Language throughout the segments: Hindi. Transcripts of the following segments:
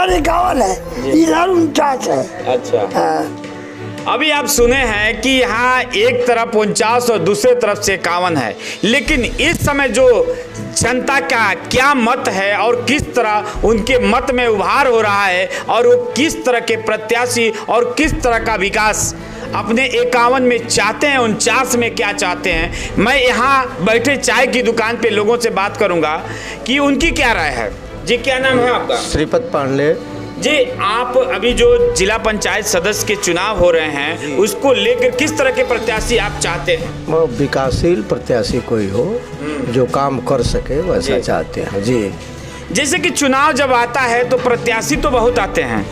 उधर 51 है, इधर 49 है। अच्छा, हाँ। अभी आप सुने हैं कि यहाँ एक तरफ 49 और दूसरे तरफ से 51 है, लेकिन इस समय जो जनता का क्या मत है और किस तरह उनके मत में उभार हो रहा है और वो किस तरह के प्रत्याशी और किस तरह का विकास अपने 51 में चाहते हैं, 49 में क्या चाहते हैं, मैं यहाँ बैठे चाय की दुकान पे लोगों से बात करूँगा कि उनकी क्या राय है। जी, क्या नाम है आपका? श्रीपद पांडे। जी, आप अभी जो जिला पंचायत सदस्य के चुनाव हो रहे हैं उसको लेकर किस तरह के प्रत्याशी आप चाहते हैं? वो विकासशील प्रत्याशी कोई हो जो काम कर सके वैसा चाहते हैं जी। जैसे कि चुनाव जब आता है तो प्रत्याशी तो बहुत आते हैं,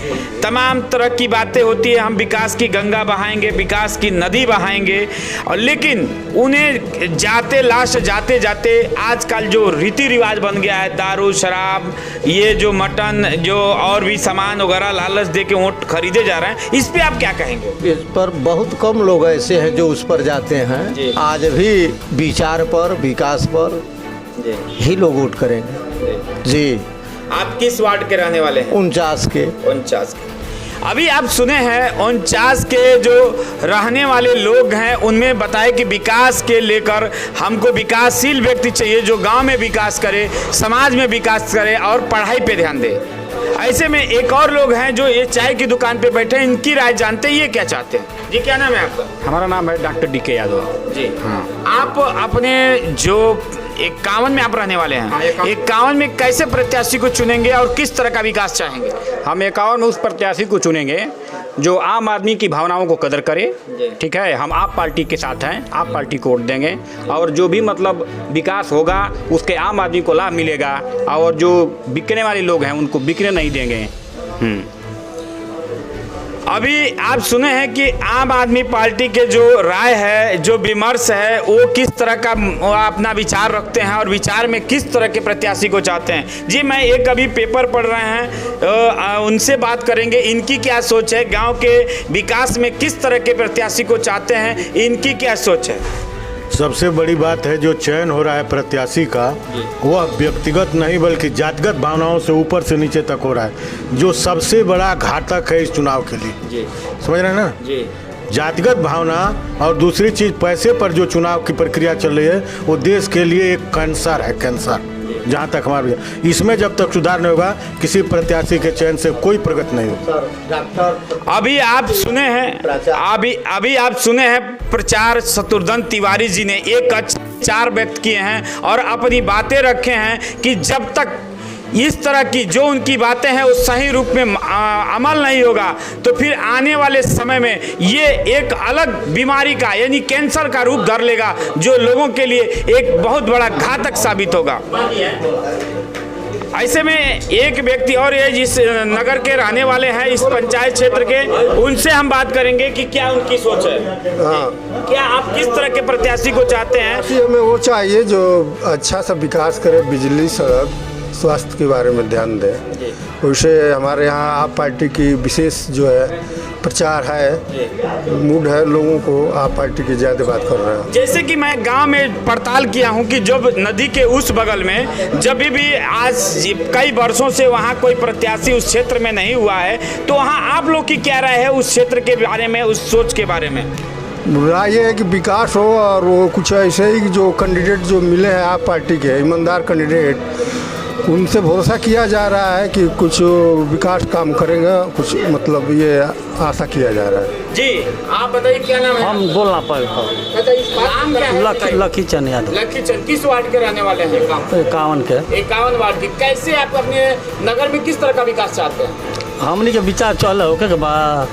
तमाम तरह की बातें होती है, हम विकास की गंगा बहाएंगे, विकास की नदी बहाएंगे, और लेकिन उन्हें जाते जाते आजकल जो रीति रिवाज बन गया है, दारू शराब, ये जो मटन जो और भी सामान वगैरह लालच दे के वोट खरीदे जा रहे हैं, इस पे आप क्या कहेंगे? इस पर बहुत कम लोग ऐसे हैं जो उस पर जाते हैं। आज भी विचार पर, विकास पर ही लोग वोट करेंगे जी। आप किस वार्ड के रहने वाले हैं? 49 के। 49 के। अभी आप सुने हैं 49 के जो रहने वाले लोग हैं उनमें बताए कि विकास के लेकर हमको विकासशील व्यक्ति चाहिए जो गांव में विकास करे, समाज में विकास करे और पढ़ाई पे ध्यान दे। ऐसे में एक और लोग हैं जो ये चाय की दुकान पे बैठे हैं, इनकी राय जानते हैं, ये क्या चाहते हैं। जी, क्या नाम है आपका? हमारा नाम है डॉक्टर DK यादव जी। हाँ। आप अपने जो 51 में आप रहने वाले हैं, 51 में कैसे प्रत्याशी को चुनेंगे और किस तरह का विकास चाहेंगे? हम 51 में उस प्रत्याशी को चुनेंगे जो आम आदमी की भावनाओं को कदर करे। ठीक है, हम आप पार्टी के साथ हैं, आप पार्टी को वोट देंगे और जो भी मतलब विकास होगा उसके आम आदमी को लाभ मिलेगा और जो बिकने वाले लोग हैं उनको बिकने नहीं देंगे। अभी आप सुने हैं कि आम आदमी पार्टी के जो राय है, जो विमर्श है, वो किस तरह का अपना विचार रखते हैं और विचार में किस तरह के प्रत्याशी को चाहते हैं। जी, मैं एक अभी पेपर पढ़ रहे हैं, उनसे बात करेंगे, इनकी क्या सोच है, गांव के विकास में किस तरह के प्रत्याशी को चाहते हैं, इनकी क्या सोच है। सबसे बड़ी बात है जो चयन हो रहा है प्रत्याशी का, वह व्यक्तिगत नहीं बल्कि जातिगत भावनाओं से ऊपर से नीचे तक हो रहा है, जो सबसे बड़ा घातक है इस चुनाव के लिए। समझ रहे हैं ना जी? जातिगत भावना और दूसरी चीज पैसे पर जो चुनाव की प्रक्रिया चल रही है वो देश के लिए एक कैंसर है, कैंसर। जहाँ तक हमारे इसमें जब तक सुधार नहीं होगा किसी प्रत्याशी के चयन से कोई प्रगति नहीं होगा। अभी आप सुने हैं अभी आप सुने हैं प्रचार शत्रुघ्न तिवारी जी ने एक विचार व्यक्त किए हैं और अपनी बातें रखे हैं कि जब तक इस तरह की जो उनकी बातें हैं वो सही रूप में अमल नहीं होगा तो फिर आने वाले समय में ये एक अलग बीमारी का यानी कैंसर का रूप धर लेगा जो लोगों के लिए एक बहुत बड़ा घातक साबित होगा। ऐसे में एक व्यक्ति और ये जिस नगर के रहने वाले हैं इस पंचायत क्षेत्र के, उनसे हम बात करेंगे कि क्या उनकी सोच है। हाँ, क्या आप किस तरह के प्रत्याशी को चाहते हैं? हमें वो चाहिए जो अच्छा सा विकास करे, बिजली, सड़क, स्वास्थ्य के बारे में ध्यान दे। वैसे हमारे यहाँ आप पार्टी की विशेष जो है प्रचार है, मूड है, लोगों को आप पार्टी की ज़्यादा बात कर रहे हैं। जैसे कि मैं गांव में पड़ताल किया हूं कि जब नदी के उस बगल में जब भी आज कई वर्षों से वहां कोई प्रत्याशी उस क्षेत्र में नहीं हुआ है तो वहां आप लोग की क्या राय है उस क्षेत्र के बारे में, उस सोच के बारे में? राय ये है कि विकास हो और वो कुछ ऐसे ही जो कैंडिडेट जो मिले हैं आप पार्टी के ईमानदार कैंडिडेट, उनसे भरोसा किया जा रहा है कि कुछ विकास काम करेंगे, कुछ मतलब ये आशा किया जा रहा है। जी, आप बताइए क्या नाम है? हम बोलना पड़ेगा। नाम क्या है? लकी चंद यादव। लकी चंद किस वार्ड के रहने वाले हैं? 51 के। 51 वार्ड के। कैसे आप अपने नगर में किस तरह का विकास चाहते हैं? हमने के विचार चल हो के बाद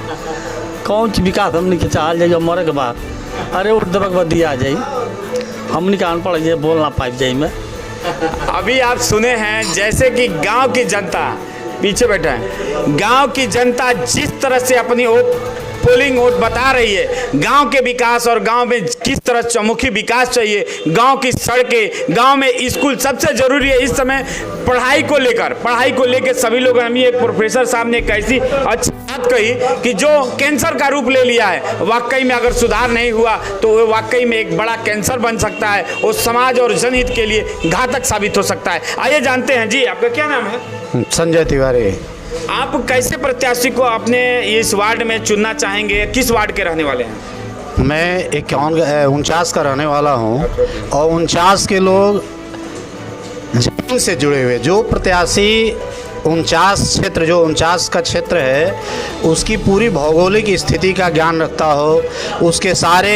कौन सी विकास हमने के चाह जाइए मरे के बाद अरे उठ दबक बाद दिया जाए हमने के अनपढ़ जाए बोलना पाइप जाए में। अभी आप सुने हैं जैसे कि गांव की जनता पीछे बैठा है, गांव की जनता जिस तरह से अपनी पोलिंग वोट बता रही है, गांव के विकास और गांव में किस तरह चौमुखी विकास चाहिए, गांव की सड़कें, गांव में स्कूल सबसे जरूरी है इस समय पढ़ाई को लेकर सभी लोग। हम एक प्रोफेसर साहब ने कैसी अच्छी बात कही कि जो कैंसर का रूप ले लिया है, वाकई में अगर सुधार नहीं हुआ तो वो वाकई में एक बड़ा कैंसर बन सकता है और समाज और जनहित के लिए घातक साबित हो सकता है। आइए जानते हैं। जी, आपका क्या नाम है? संजय तिवारी। आप कैसे प्रत्याशी को अपने इस वार्ड में चुनना चाहेंगे? किस वार्ड के रहने वाले हैं? मैं 49 का रहने वाला हूँ और 49 के लोग जमीन से जुड़े हुए, जो प्रत्याशी 49 का क्षेत्र है उसकी पूरी भौगोलिक स्थिति का ज्ञान रखता हो, उसके सारे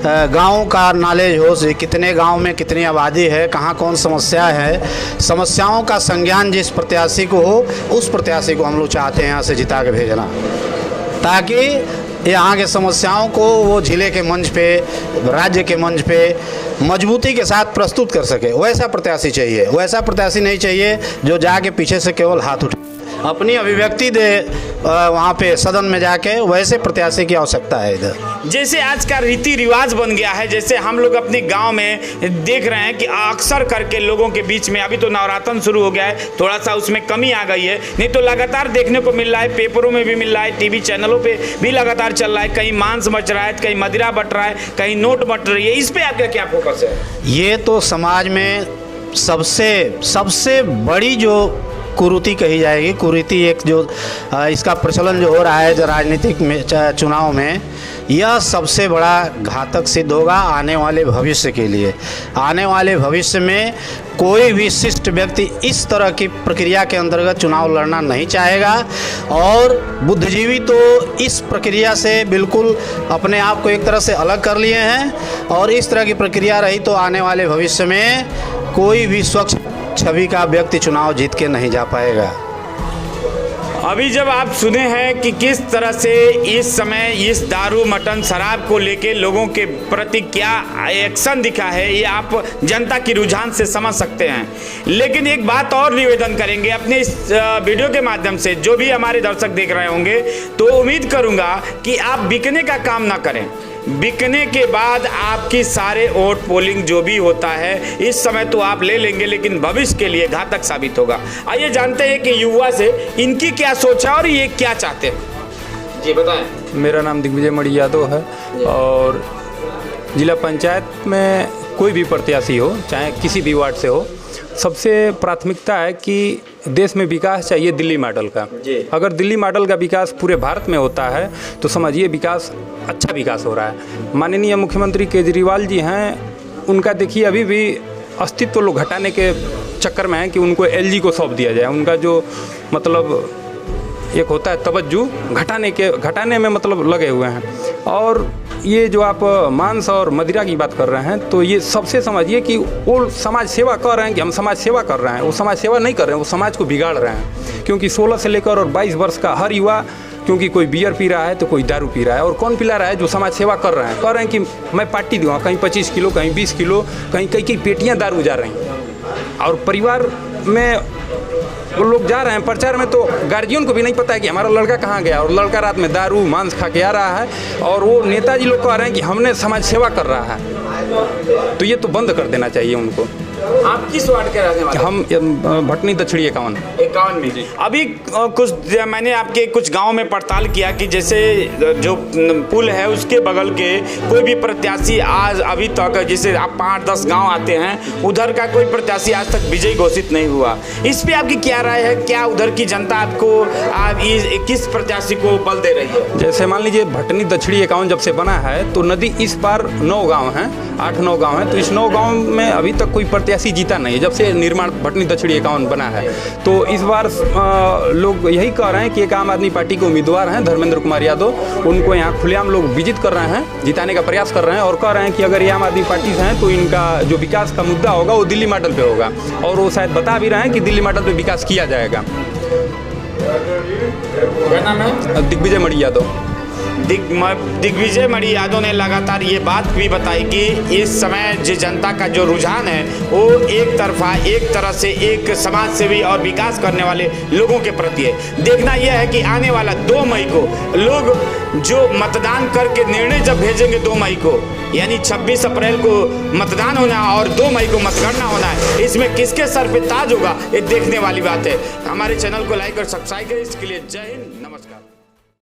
गाँव का नॉलेज हो, कितने गांव में कितनी आबादी है, कहाँ कौन समस्या है, समस्याओं का संज्ञान जिस प्रत्याशी को हो उस प्रत्याशी को हम लोग चाहते हैं यहाँ से जिता के भेजना, ताकि यहाँ के समस्याओं को वो जिले के मंच पे, राज्य के मंच पे मजबूती के साथ प्रस्तुत कर सके। वैसा प्रत्याशी चाहिए, वैसा प्रत्याशी नहीं चाहिए जो जाके पीछे से केवल हाथ उठे, अपनी अभिव्यक्ति दे वहाँ पे सदन में जाके। वैसे प्रत्याशी की आवश्यकता है इधर। जैसे आज का रीति रिवाज बन गया है, जैसे हम लोग अपने गांव में देख रहे हैं कि अक्सर करके लोगों के बीच में, अभी तो नवरात्र शुरू हो गया है, थोड़ा सा उसमें कमी आ गई है, नहीं तो लगातार देखने को मिल रहा है, पेपरों में भी मिल रहा है, टीवी चैनलों पे भी लगातार चल रहा है, कहीं मांस बच रहा है, कहीं मदिरा बट रहा है, कहीं नोट बट रही है। इस पर आपका क्या फोकस है? ये तो समाज में सबसे बड़ी जो कुरीति कही जाएगी, कुरीति एक जो इसका प्रचलन जो हो रहा है जो राजनीतिक में चुनाव में, यह सबसे बड़ा घातक सिद्ध होगा आने वाले भविष्य के लिए। आने वाले भविष्य में कोई भी शिष्ट व्यक्ति इस तरह की प्रक्रिया के अंतर्गत चुनाव लड़ना नहीं चाहेगा, और बुद्धिजीवी तो इस प्रक्रिया से बिल्कुल अपने आप को एक तरह से अलग कर लिए हैं, और इस तरह की प्रक्रिया रही तो आने वाले भविष्य में कोई भी स्वच्छ छवि का व्यक्ति चुनाव जीत के नहीं जा पाएगा। अभी जब आप सुने हैं कि किस तरह से इस समय इस दारू मटन शराब को लेके लोगों के प्रति क्या एक्शन दिखा है, ये आप जनता की रुझान से समझ सकते हैं। लेकिन एक बात और निवेदन करेंगे अपने इस वीडियो के माध्यम से, जो भी हमारे दर्शक देख रहे होंगे, तो उम्मीद करूंगा कि आप बिकने का काम ना करें। बिकने के बाद आपकी सारे वोट पोलिंग जो भी होता है इस समय तो आप ले लेंगे, लेकिन भविष्य के लिए घातक साबित होगा। आइए जानते हैं कि युवा से इनकी क्या सोच है और ये क्या चाहते हैं। जी बताएं। मेरा नाम दिग्विजय मणि यादव है, और जिला पंचायत में कोई भी प्रत्याशी हो, चाहे किसी भी वार्ड से हो, सबसे प्राथमिकता है कि देश में विकास चाहिए दिल्ली मॉडल का। अगर दिल्ली मॉडल का विकास पूरे भारत में होता है तो समझिए विकास, अच्छा विकास हो रहा है। माननीय मुख्यमंत्री केजरीवाल जी हैं, उनका देखिए अभी भी अस्तित्व लोग घटाने के चक्कर में है कि उनको एलजी को सौंप दिया जाए। उनका जो मतलब एक होता है तवज्जो घटाने में मतलब लगे हुए हैं। और ये जो आप मांस और मदिरा की बात कर रहे हैं, तो ये सबसे समझिए कि वो समाज सेवा कर रहे हैं कि हम समाज सेवा कर रहे हैं। वो समाज सेवा नहीं कर रहे हैं, वो समाज को बिगाड़ रहे हैं। क्योंकि 16 से लेकर और 22 वर्ष का हर युवा, क्योंकि कोई बियर पी रहा है तो कोई दारू पी रहा है। और कौन पिला रहा है? जो समाज सेवा कर रहे हैं कि मैं पार्टी दूँगा, कहीं 25 किलो, कहीं 20 किलो, कहीं कई पेटियाँ दारू जा रही हैं। और परिवार में वो लोग जा रहे हैं प्रचार में, तो गार्जियन को भी नहीं पता है कि हमारा लड़का कहाँ गया, और लड़का रात में दारू मांस खा के आ रहा है, और वो नेताजी लोग कह रहे हैं कि हमने समाज सेवा कर रहा है। तो ये तो बंद कर देना चाहिए उनको। आप किस वार्ड के रहने वाले? हम भटनी दक्षिणी 51 में। अभी कुछ मैंने आपके कुछ गांव में पड़ताल किया कि जैसे जो पुल है उसके बगल के कोई भी प्रत्याशी आज अभी तक, जैसे आप 5-10 गांव आते हैं, उधर का कोई प्रत्याशी आज तक विजयी घोषित नहीं हुआ। इस पे आपकी क्या राय है? क्या उधर की जनता आपको किस प्रत्याशी को बल दे रही है? जैसे मान लीजिए भटनी दक्षिणी 51 जब से बना है तो नदी इस बार 9 गाँव हैं, 8-9 गाँव हैं, तो इस 9 गाँव में अभी तक कोई प्रत्याशी जीता नहीं है जब से निर्माण भटनी दक्षिणी 51 बना है। तो इस बार लोग यही कह रहे हैं कि एक आम आदमी पार्टी के उम्मीदवार हैं धर्मेंद्र कुमार यादव, उनको यहाँ खुलेआम लोग विजित कर रहे हैं, जिताने का प्रयास कर रहे हैं, और कह रहे हैं कि अगर ये आम आदमी पार्टी से हैं तो इनका जो विकास का मुद्दा होगा वो दिल्ली मॉडल पे होगा। और वो शायद बता भी रहे हैं कि दिल्ली मॉडल पे विकास किया जाएगा। क्या नाम है? दिग्विजय मणि यादव। दिग्विजय मणि यादव ने लगातार ये बात भी बताई कि इस समय जो जनता का जो रुझान है वो एक तरह से एक समाज सेवी और विकास करने वाले लोगों के प्रति है। देखना यह है कि आने वाला 2 मई को लोग जो मतदान करके निर्णय जब भेजेंगे 2 मई को, यानी 26 अप्रैल को मतदान होना और 2 मई को मतगणना होना है, इसमें किसके सर पे ताज होगा ये देखने वाली बात है। हमारे चैनल को लाइक और सब्सक्राइब करें। इसके लिए जय हिंद, नमस्कार।